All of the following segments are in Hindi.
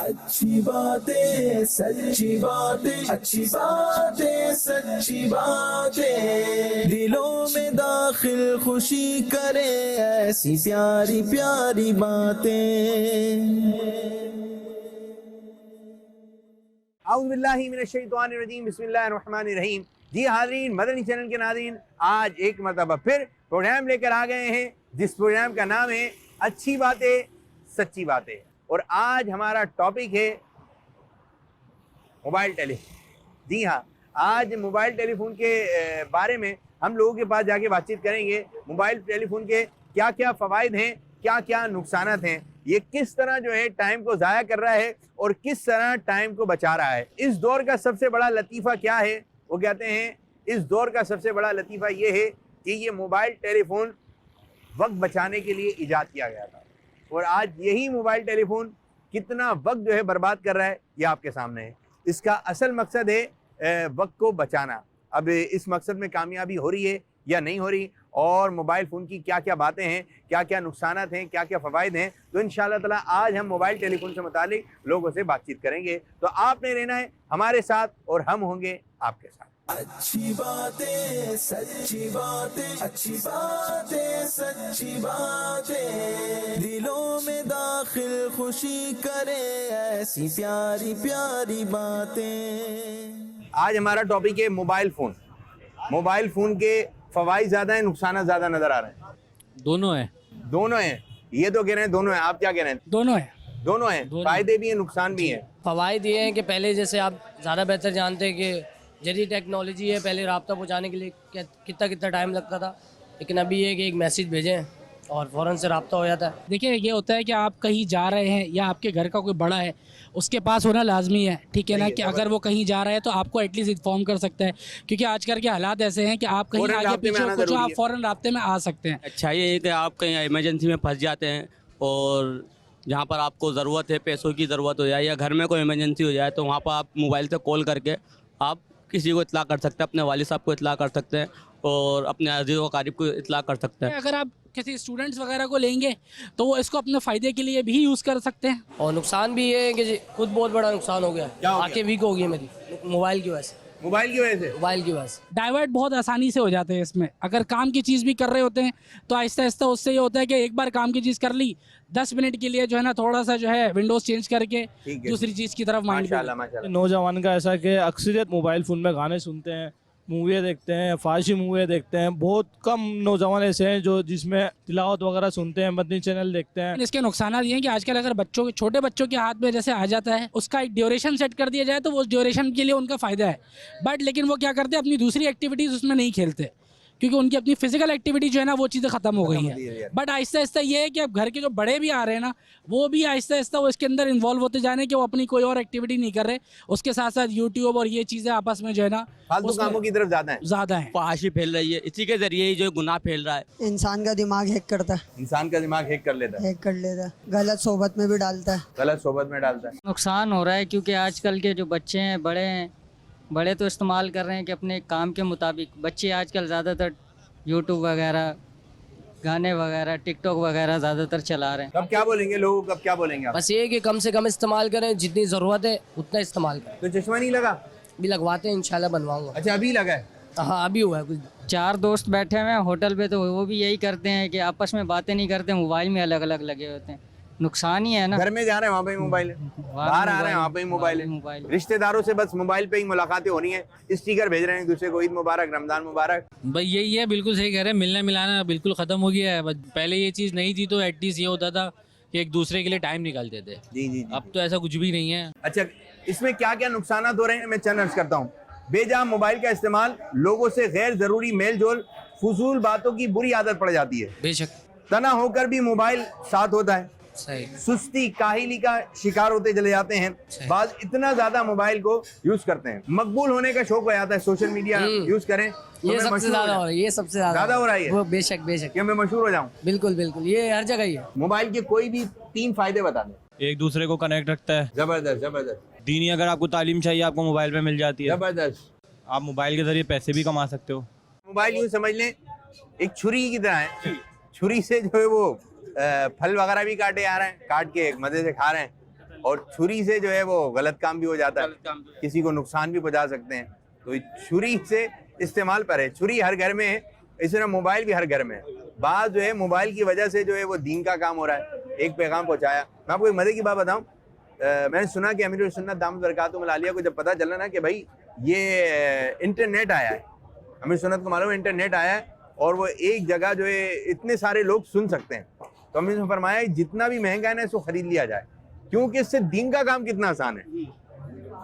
अच्छी बातें सच्ची बातें, अच्छी बातें सच्ची बातें, दिलों में दाखिल खुशी करे ऐसी प्यारी प्यारी बातें। औज़ुबिल्लाहि मिनश्शैतानिर्रजीम, बिस्मिल्लाहिर्रहमानिर्रहीम। जी हाज़रीन, मदनी चैनल के नाज़रीन, आज एक मरतबा फिर प्रोग्राम लेकर आ गए हैं जिस प्रोग्राम का नाम है अच्छी बातें सच्ची बातें। और आज हमारा टॉपिक है मोबाइल टेलीफोन। जी हाँ, आज मोबाइल टेलीफोन के बारे में हम लोगों के पास जाके बातचीत करेंगे। मोबाइल टेलीफोन के क्या क्या फ़वाइद हैं, क्या क्या नुकसानात हैं, ये किस तरह जो है टाइम को ज़ाया कर रहा है और किस तरह टाइम को बचा रहा है। इस दौर का सबसे बड़ा लतीफ़ा क्या है? वो कहते हैं इस दौर का सबसे बड़ा लतीफ़ा ये है कि ये मोबाइल टेलीफोन वक्त बचाने के लिए ईजाद किया गया था, और आज यही मोबाइल टेलीफोन कितना वक्त जो है बर्बाद कर रहा है ये आपके सामने है। इसका असल मकसद है वक्त को बचाना। अब इस मकसद में कामयाबी हो रही है या नहीं हो रही, और मोबाइल फ़ोन की क्या क्या बातें हैं, क्या क्या नुकसानात हैं, क्या क्या फ़वाइद हैं, तो इंशाअल्लाह ताला आज हम मोबाइल टेलीफोन से मुतालिक लोगों से बातचीत करेंगे। तो आपने रहना है हमारे साथ और हम होंगे आपके साथ। अच्छी बातें सच्ची बातें, अच्छी बातें सच्ची बातें, दिलों में दाखिल खुशी करे ऐसी प्यारी प्यारी बातें। आज हमारा टॉपिक है मोबाइल फ़ोन। मोबाइल फ़ोन के फ़वाइद ज़्यादा हैं, नुकसान ज़्यादा नज़र आ रहे हैं? दोनों है। दोनों हैं। ये तो कह रहे हैं दोनों हैं, आप क्या कह रहे हैं? दोनों है। दोनों हैं। फ़ायदे भी हैं, नुकसान भी हैं। फ़वाइद ये हैं कि पहले जैसे आप ज़्यादा बेहतर जानते हैं कि जदीद टेक्नोलॉजी है, पहले राब्ता पहुंचाने के लिए कितना टाइम लगता था, लेकिन अभी ये कि एक मैसेज भेजें और फ़ौरन से राब्ता हो जाता है। देखिए, ये होता है कि आप कहीं जा रहे हैं या आपके घर का कोई बड़ा है, उसके पास होना लाजमी है, ठीक है ना, कि अगर वो कहीं जा रहा है तो आपको एटलीस्ट इन्फॉर्म कर सकता है, क्योंकि आजकल के हालात ऐसे हैं कि आप कहीं आगे पीछे कुछ आप फ़ौरन राब्ते में आ सकते हैं। अच्छा ये है कि आप कहीं इमरजेंसी में फंस जाते हैं और जहाँ पर आपको ज़रूरत है, पैसों की ज़रूरत हो जाए या घर में कोई इमरजेंसी हो जाए, तो वहाँ पर आप मोबाइल से कॉल करके आप किसी को इत्ला कर सकते हैं, अपने वालिद साहब को इत्ला कर सकते हैं और अपने अजीज़ व क़रीब को इत्ला कर सकते हैं। अगर आप किसी स्टूडेंट्स वगैरह को लेंगे तो वो इसको अपने फ़ायदे के लिए भी यूज़ कर सकते हैं। और नुकसान भी ये है कि खुद बहुत बड़ा नुकसान हो गया, आंखें वीक हो गई मेरी मोबाइल की वजह से। मोबाइल की वजह से? मोबाइल की वजह से डाइवर्ट बहुत आसानी से हो जाते हैं इसमें। अगर काम की चीज़ भी कर रहे होते हैं तो आहिस्ता आहिस्ता उससे ये होता है कि एक बार काम की चीज़ कर ली, 10 मिनट के लिए जो है ना थोड़ा सा जो है विंडोज़ चेंज करके दूसरी चीज़ की तरफ माइंड। माशाल्लाह। नौजवान का ऐसा कि अक्सरियत मोबाइल फ़ोन में गाने सुनते हैं, मूवी देखते हैं, फारसी मूवी देखते हैं। बहुत कम नौजवान ऐसे हैं जो जिसमें तिलावत वगैरह सुनते हैं, मदनी चैनल देखते हैं। इसके नुकसान ये हैं कि आजकल अगर बच्चों के छोटे बच्चों के हाथ में जैसे आ जाता है, उसका एक ड्यूरेशन सेट कर दिया जाए तो वो ड्यूरेशन के लिए उनका फ़ायदा है, बट लेकिन वो क्या करते हैं, अपनी दूसरी एक्टिविटीज़ उसमें नहीं खेलते, क्योंकि उनकी अपनी फिजिकल एक्टिविटी जो है ना वो चीज़ें ख़त्म हो गई हैं। बट आहिस्ता आहिस्ता ये है कि अब घर के जो बड़े भी आ रहे हैं ना, वो भी आहिस्ता आहिस्ता वो इसके अंदर इन्वॉल्व होते जा रहे हैं कि वो अपनी कोई और एक्टिविटी नहीं कर रहे, उसके साथ साथ यूट्यूब और ये चीज़ें आपस में जो है ना फालतू कामों की तरफ ज़्यादा है। फहाशी फैल रही है, इसी के ज़रिए ही जो गुनाह फैल रहा है। इंसान का दिमाग हैक करता है, इंसान का दिमाग हैक कर लेता है, गलत सोबत में भी डालता है, गलत सोबत में डालता है। नुकसान हो रहा है क्योंकि आजकल के जो बच्चे हैं, बड़े तो इस्तेमाल कर रहे हैं कि अपने काम के मुताबिक। बच्चे आजकल ज़्यादातर यूट्यूब वगैरह, गाने वगैरह, टिकटॉक वगैरह ज़्यादातर चला रहे हैं। अब क्या बोलेंगे लोगों को, अब क्या बोलेंगे आप? बस ये कि कम से कम इस्तेमाल करें, जितनी ज़रूरत है उतना इस्तेमाल करें। तो चश्मा नहीं लगा? भी लगवाते हैं, इंशाल्लाह बनवाऊंगा। अच्छा, अभी लगा है? हाँ, अभी हुआ है कुछ। 4 दोस्त बैठे हुए हैं होटल पे, तो वो भी यही करते हैं कि आपस में बातें नहीं करते, मोबाइल में अलग अलग लगे होते हैं। नुकसान ही है ना। घर में जा रहे हैं वहाँ पे मोबाइल है, बाहर आ रहे हैं वहाँ पे मोबाइल है, रिश्तेदारों से बस मोबाइल पे ही मुलाकातें होनी है, स्टिकर भेज रहे हैं दूसरे को, ईद मुबारक, रमजान मुबारक। भाई यही है, बिल्कुल सही कह रहे हैं, मिलना मिलाना बिल्कुल ख़त्म हो गया है। पहले ये चीज़ नहीं थी तो एटलीस्ट ये होता था कि एक दूसरे के लिए टाइम निकालते थे। जी। अब तो ऐसा कुछ भी नहीं है। अच्छा, इसमें क्या क्या नुकसान हो रहे हैं मैं चंद अर्ज करता हूँ। बेजा मोबाइल का इस्तेमाल, लोगों से गैर जरूरी मेल जोल, फजूल बातों की बुरी आदत पड़ जाती है। बेशक। तना होकर भी मोबाइल साथ होता है। सही। सुस्ती, काहिली का शिकार होते चले जाते हैं। बाद इतना ज्यादा मोबाइल को यूज करते हैं, मकबूल होने का शौक हो जाता है, सोशल मीडिया यूज करें तो ये सबसे ज्यादा हो रहा है, ये सबसे ज्यादा हो रहा है। वो बेशक कि मैं मशहूर हो जाऊं। बिल्कुल, ये हर जगह ही है। मोबाइल के कोई भी 3 फायदे बता दें। एक दूसरे को कनेक्ट रखता है। जबरदस्त। दीनी अगर आपको तालीम चाहिए, आपको मोबाइल पे मिल जाती है। जबरदस्त। आप मोबाइल के जरिए पैसे भी कमा सकते हो। मोबाइल यूं समझ लें एक छुरी की तरह है। छुरी से जो है वो फल वगैरह भी काटे आ रहे हैं, काट के मजे से खा रहे हैं। और छुरी से जो है वो गलत काम भी हो जाता है, किसी को नुकसान भी पहुंचा सकते हैं। तो छुरी से इस्तेमाल पर है, छुरी हर घर में है, इस तरह मोबाइल भी हर घर में है। बात जो है मोबाइल की वजह से जो है वो दीन का काम हो रहा है, एक पैगाम पहुंचाया। मैं आपको एक मजे की बात बताऊं, मैंने सुना कि अमीरुल सुन्नत दामद बरकातुहू आलिया को जब पता चला ना कि भाई ये इंटरनेट आया है, अमीरुल सुन्नत को मालूम है इंटरनेट आया है और वो एक जगह जो है इतने सारे लोग सुन सकते हैं, तो अमीर ने फरमाया जितना भी महंगा है ना इसको खरीद लिया जाए, क्योंकि इससे दीन का काम कितना आसान है,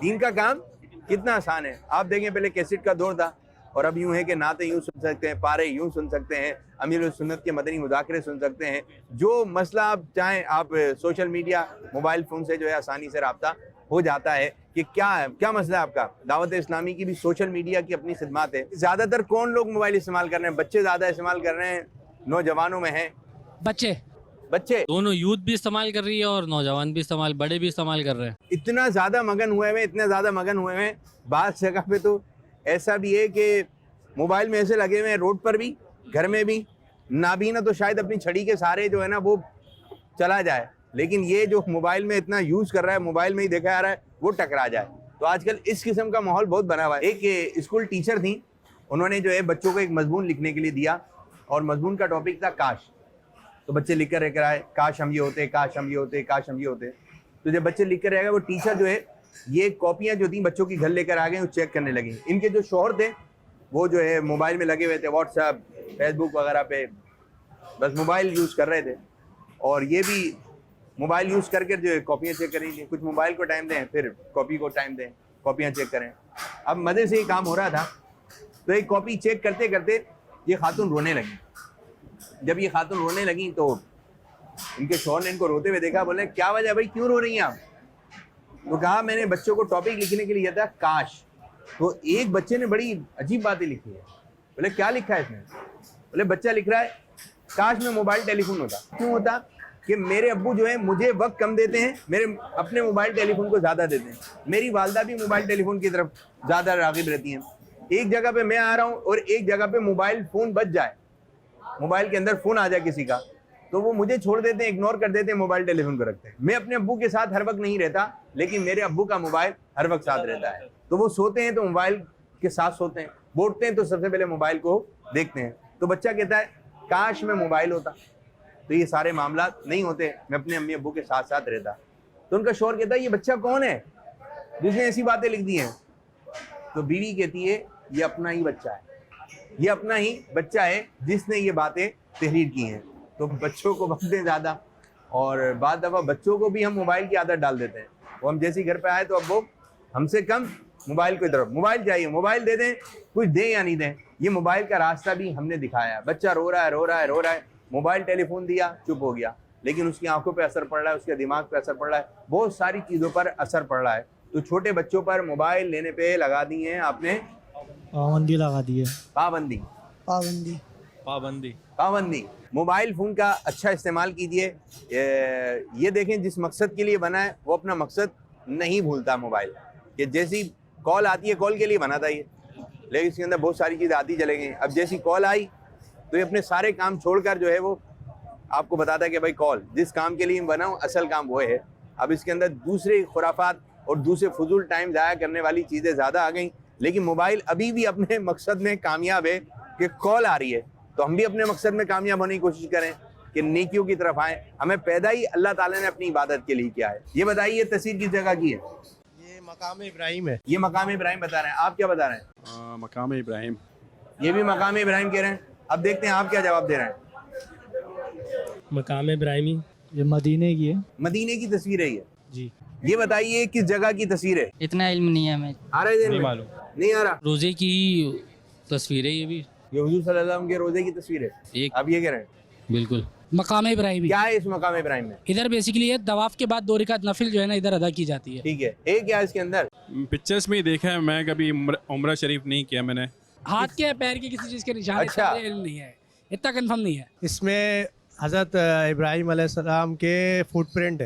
दीन का काम कितना आसान है। आप देखें पहले कैसेट का दौर था और अब यूं है कि नाते यूं सुन सकते हैं, पारे यूं सुन सकते हैं, अमीरुल सुन्नत के मदनी मुज़ाकरे सुन सकते हैं, जो मसला आप चाहें आप सोशल मीडिया मोबाइल फ़ोन से जो है आसानी से रब्ता हो जाता है कि क्या मसला है आपका। दावत इस्लामी की भी सोशल मीडिया की अपनी खिदमत है। ज़्यादातर कौन लोग मोबाइल इस्तेमाल कर रहे हैं? बच्चे ज़्यादा इस्तेमाल कर रहे हैं, नौजवानों में है बच्चे दोनों, यूथ भी इस्तेमाल कर रही है और नौजवान भी इस्तेमाल, बड़े भी इस्तेमाल कर रहे हैं। इतना ज़्यादा मगन हुए हैं। बात जगह पे तो ऐसा भी है कि मोबाइल में ऐसे लगे हुए हैं, रोड पर भी घर में भी, नाबीना तो शायद अपनी छड़ी के सहारे जो है ना वो चला जाए, लेकिन ये जो मोबाइल में इतना यूज़ कर रहा है, मोबाइल में ही देखा जा रहा है, वो टकरा जाए। तो आजकल इस किस्म का माहौल बहुत बना हुआ है। एक स्कूल टीचर थी, उन्होंने जो है बच्चों को एक मजमून लिखने के लिए दिया और मजमून का टॉपिक था काश। तो बच्चे लिख कर लेकर आए, काश हम ये होते, काश हम ये होते, काश हम ये होते। तो जब बच्चे लिख कर रह गए, वो टीचर जो है ये कॉपियाँ जो थी बच्चों की घर लेकर आ गए, वो चेक करने लगे। इनके जो शौहर थे वो जो है मोबाइल में लगे हुए थे, व्हाट्सएप फेसबुक वगैरह पे बस मोबाइल यूज़ कर रहे थे, और ये भी मोबाइल यूज़ करके जो है कॉपियाँ चेक करेंगे। कुछ मोबाइल को टाइम दें, फिर कॉपी को टाइम दें, कॉपियाँ चेक करें। अब मज़े से ये काम हो रहा था, तो एक कॉपी चेक करते करते ये खातून रोने लगी। जब ये खातून रोने लगी तो इनके शौहर ने इनको रोते हुए देखा, बोले क्या वजह भाई, क्यों रो रही हैं आप? तो कहा मैंने बच्चों को टॉपिक लिखने के लिए था काश। तो एक बच्चे ने बड़ी अजीब बातें लिखी है। बोले क्या लिखा है इसमें? बोले बच्चा लिख रहा है काश में मोबाइल टेलीफोन होता। क्यों होता? कि मेरे अब्बू जो है मुझे वक्त कम देते हैं, मेरे अपने मोबाइल टेलीफोन को ज़्यादा देते हैं, मेरी वालदा भी मोबाइल टेलीफोन की तरफ ज़्यादा राग़िब रहती हैं। एक जगह पे मैं आ रहा हूँ और एक जगह पे मोबाइल फ़ोन बच जाए, मोबाइल के अंदर फ़ोन आ जाए किसी का, तो वो मुझे छोड़ देते हैं, इग्नोर कर देते हैं, मोबाइल टेलीफोन को रखते हैं। मैं अपने अब्बू के साथ हर वक्त नहीं रहता, लेकिन मेरे अब्बू का मोबाइल हर वक्त साथ रहता है। तो वो सोते हैं तो मोबाइल के साथ सोते हैं, बोलते हैं तो सबसे पहले मोबाइल को देखते हैं। तो बच्चा कहता है काश में मोबाइल होता तो ये सारे मामला नहीं होते, मैं अपने अम्मी अब्बू के साथ साथ रहता। तो उनका शौहर कहता है ये बच्चा कौन है जिसने ऐसी बातें लिख दी हैं? तो बीवी कहती है ये अपना ही बच्चा है, ये अपना ही बच्चा है जिसने ये बातें तहरीर की हैं। तो बच्चों को वक्त दें ज़्यादा, और बाद दफ़ा बच्चों को भी हम मोबाइल की आदत डाल देते हैं। वो हम जैसे घर पे आए तो अब वो हमसे कम मोबाइल की तरफ, मोबाइल चाहिए, मोबाइल दे दें, कुछ दें या नहीं दें। ये मोबाइल का रास्ता भी हमने दिखाया। बच्चा रो रहा है, मोबाइल टेलीफोन दिया, चुप हो गया, लेकिन उसकी आंखों पे असर पड़ रहा है, उसके दिमाग पे असर पड़ रहा है, बहुत सारी चीज़ों पर असर पड़ रहा है। तो छोटे बच्चों पर मोबाइल लेने पे लगा दी है आपने पाबंदी लगा दी है। पाबंदी। मोबाइल फ़ोन का अच्छा इस्तेमाल कीजिए। ये देखें जिस मकसद के लिए बना है वो अपना मकसद नहीं भूलता मोबाइल, कि जैसी कॉल आती है कॉल के लिए बना था ये, लेकिन इसके अंदर बहुत सारी चीज़ें आती चले गई। अब जैसी कॉल आई तो ये अपने सारे काम छोड़कर जो है वो आपको बताता है कि भाई कॉल जिस काम के लिए बना हूँ असल काम वो है। अब इसके अंदर दूसरे खुराफात और दूसरे फजूल टाइम ज़ाया करने वाली चीज़ें ज़्यादा आ गई, लेकिन मोबाइल अभी भी अपने मकसद में कामयाब है कि कॉल आ रही है। तो हम भी अपने मकसद में कामयाब होने की कोशिश करें कि नेकियों की तरफ आएँ। हमें पैदा ही अल्लाह ताला ने अपनी इबादत के लिए किया है। ये बताइए तस्वीर किस जगह की है? ये मकाम इब्राहिम है। ये मकाम इब्राहिम बता रहे हैं, आप क्या बता रहे हैं? मकाम इब्राहिम। ये भी मकाम इब्राहिम कह रहे हैं। अब देखते हैं आप क्या जवाब दे रहे हैं। मकाम इब्राहिमी ये मदीने की है। मदीने की तस्वीर है ये जी। ये बताइए किस जगह की तस्वीर है? इतना इल्म नहीं है हमें। आ रहा है? नहीं मालूम। नहीं आ रहा। रोजे की तस्वीर है ये भी, ये हुजूर सल्लल्लाहु अलैहि वसल्लम के रोजे की तस्वीर है। एक आप ये कह रहे हैं? बिल्कुल। मकाम इब्राहिमी क्या है इस मकाम इब्राहिम में? इधर बेसिकली ये तवाफ के बाद 2 रकात नफिल जो है ना इधर अदा की जाती है। ठीक है। एक क्या है इसके अंदर? पिक्चर्स में ही देखा है, मैं कभी उम्रा शरीफ नहीं किया मैंने। हाथ के पैर के किसी चीज़ के निशान अच्छा। नहीं है, इतना कंफर्म नहीं है। इसमें हज़रत इब्राहिम अलैहिस्सलाम के फुटप्रिंट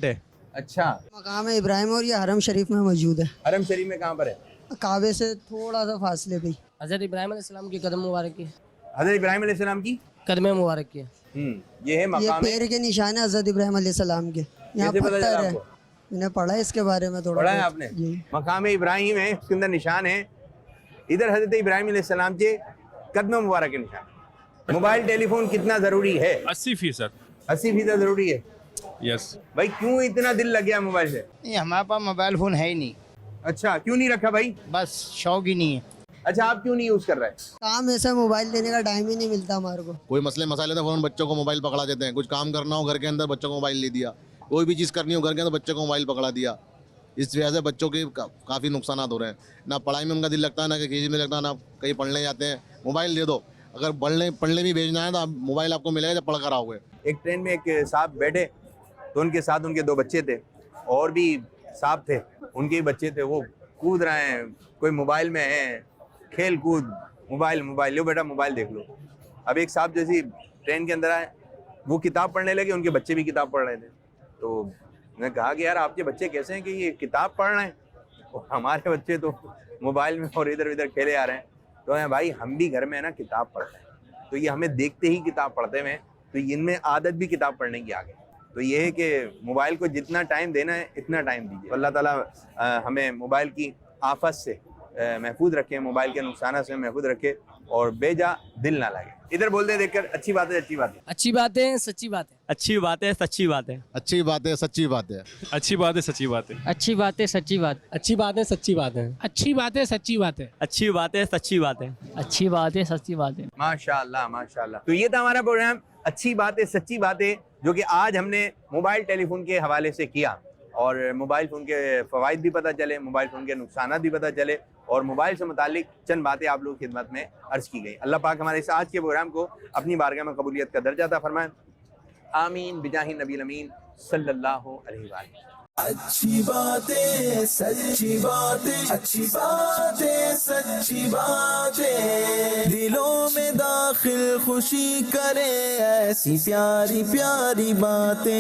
है। अच्छा। मकाम इब्राहिम और ये हरम शरीफ में मौजूद है। हरम शरीफ में कहाँ पर है? काबे से थोड़ा सा फासले पे। हज़रत इब्राहिम अलैहिस्सलाम की कदम मुबारक की, हज़रत इब्राहिम अलैहिस्सलाम की कदम मुबारक की। ये है ये मकाम पैर के निशान है हज़रत इब्राहिम अलैहिस्सलाम के। यहाँ कैसे पता चला पत्थर है, आपको? मैंने पढ़ा है इसके बारे में थोड़ा पढ़ा है बहुत। आपने? जी। मकाम इब्राहिम है, उसके अंदर निशान है। इधर हजरत इब्राहिम अलैहिस्सलाम के कदम मुबारक के निशान। मोबाइल टेलीफोन कितना जरूरी है? 80%। 80% जरूरी है। यस। भाई क्यों इतना दिल लग गया मोबाइल से? नहीं, हमारे पास मोबाइल फ़ोन है ही नहीं, अच्छा, क्यों नहीं रखा भाई? बस शौक ही नहीं है। अच्छा, आप क्यों नहीं यूज कर रहे? काम ऐसा मोबाइल देने का टाइम ही नहीं मिलता हमारे को। कोई मसले मसाले तो फ़ौरन बच्चों को मोबाइल पकड़ा देते हैं। कुछ काम करना हो घर के अंदर बच्चों को मोबाइल ले दिया, कोई भी चीज़ करनी हो घर के अंदर बच्चों को मोबाइल पकड़ा दिया। इस वजह से बच्चों के काफ़ी नुकसान हो रहे हैं। ना पढ़ाई में उनका दिल लगता है, ना किसी में लगता है, ना कहीं पढ़ने जाते हैं। मोबाइल दे दो, अगर पढ़ने भी भेजना है तो मोबाइल आपको मिलेगा जब पढ़ कर आओगे। एक ट्रेन में एक साहब बैठे तो उनके साथ उनके 2 बच्चे थे और भी साहब थे, उनके ही बच्चे थे। वो कूद रहे हैं, कोई मोबाइल में है, खेल कूद, मोबाइल मोबाइल, लो बेटा मोबाइल देख लो। अब एक साहब जैसे ट्रेन के अंदर आए, वो किताब पढ़ने लगे, उनके बच्चे भी किताब पढ़ रहे थे। तो मैंने कहा कि यार आपके बच्चे कैसे हैं कि ये किताब पढ़ रहे हैं और हमारे बच्चे तो मोबाइल में और इधर उधर खेले आ रहे हैं। तो भाई हम भी घर में है ना किताब पढ़ते हैं, तो ये हमें देखते ही किताब पढ़ते हैं, तो इनमें आदत भी किताब पढ़ने की आ गई। तो ये है कि मोबाइल को जितना टाइम देना है इतना टाइम दीजिए। अल्लाह ताला हमें मोबाइल की आफत से महफूज रखे, मोबाइल के नुकसान से महफूज रखे और बेजा दिल ना लगे। इधर बोल दे देखकर, अच्छी बात है, अच्छी बात है, अच्छी बात है, सच्ची बात है, अच्छी बात है, सच्ची बात है, अच्छी बात है, सच्ची बात है, अच्छी बात है, सच्ची बात है, अच्छी बात है, सच्ची बात, अच्छी बात है, सच्ची बात है, अच्छी बात है, सच्ची बात है, अच्छी बात है, सच्ची बात है, अच्छी बात है, सच्ची बात है। माशाल्लाह माशाल्लाह। तो ये था हमारा प्रोग्राम अच्छी बात है सच्ची बात है, जो कि आज हमने मोबाइल टेलीफोन के हवाले से किया और मोबाइल फ़ोन के फ़वाइद भी पता चले, मोबाइल फ़ोन के नुकसान भी पता चले और मोबाइल से मुतालिक चंद बातें आप लोगों की खिदमत में अर्ज़ की गई। अल्लाह पाक हमारे इस आज के प्रोग्राम को अपनी बारगाह में कबूलियत का दर्जा अता फरमाए। आमीन बिजाही नबी अमीन सल्लल्लाहु अलैहि वसल्लम। अच्छी बातें सच्ची बातें, अच्छी बातें सच्ची बातें, दिलों में दाखिल खुशी करे ऐसी प्यारी प्यारी बातें।